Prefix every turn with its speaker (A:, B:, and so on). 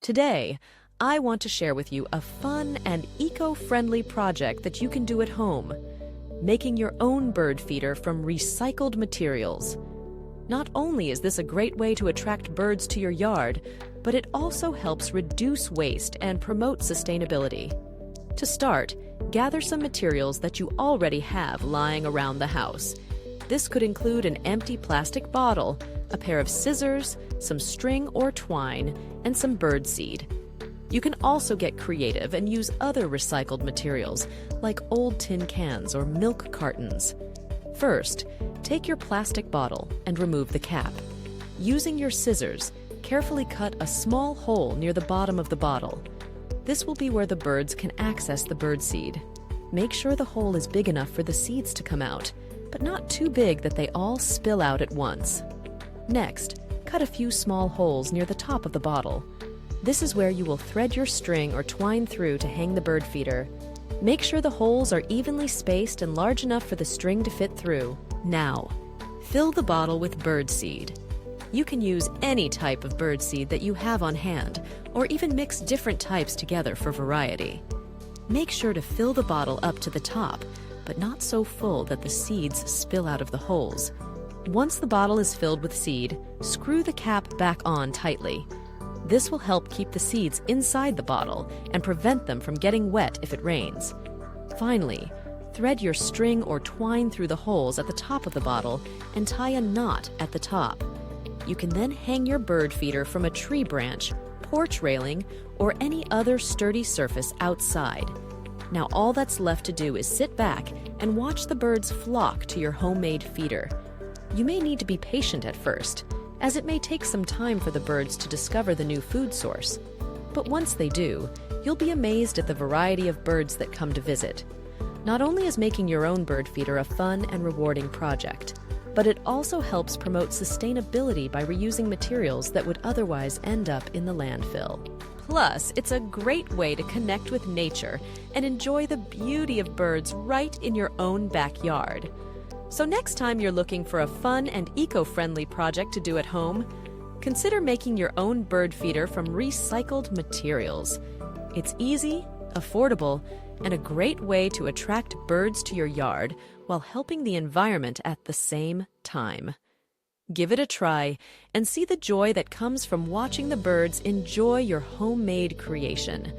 A: Today, I want to share with you a fun and eco-friendly project that you can do at home, making your own bird feeder from recycled materials. Not only is this a great way to attract birds to your yard, but it also helps reduce waste and promote sustainability. To start, gather some materials that you already have lying around the house. This could include an empty plastic bottle, a pair of scissors, some string or twine, and some bird seed. You can also get creative and use other recycled materials, like old tin cans or milk cartons. First, take your plastic bottle and remove the cap. Using your scissors, carefully cut a small hole near the bottom of the bottle. This will be where the birds can access the bird seed. Make sure the hole is big enough for the seeds to come out, but not too big that they all spill out at once. Next, cut a few small holes near the top of the bottle. This is where you will thread your string or twine through to hang the bird feeder. Make sure the holes are evenly spaced and large enough for the string to fit through. Now, fill the bottle with bird seed. You can use any type of bird seed that you have on hand, or even mix different types together for variety. Make sure to fill the bottle up to the top, but not so full that the seeds spill out of the holes. Once the bottle is filled with seed, screw the cap back on tightly. This will help keep the seeds inside the bottle and prevent them from getting wet if it rains. Finally, thread your string or twine through the holes at the top of the bottle and tie a knot at the top. You can then hang your bird feeder from a tree branch, porch railing, or any other sturdy surface outside. Now all that's left to do is sit back and watch the birds flock to your homemade feeder. You may need to be patient at first, as it may take some time for the birds to discover the new food source. But once they do, you'll be amazed at the variety of birds that come to visit. Not only is making your own bird feeder a fun and rewarding project, but it also helps promote sustainability by reusing materials that would otherwise end up in the landfill. Plus, it's a great way to connect with nature and enjoy the beauty of birds right in your own backyard. So next time you're looking for a fun and eco-friendly project to do at home, consider making your own bird feeder from recycled materials. It's easy, affordable, and a great way to attract birds to your yard while helping the environment at the same time. Give it a try and see the joy that comes from watching the birds enjoy your homemade creation.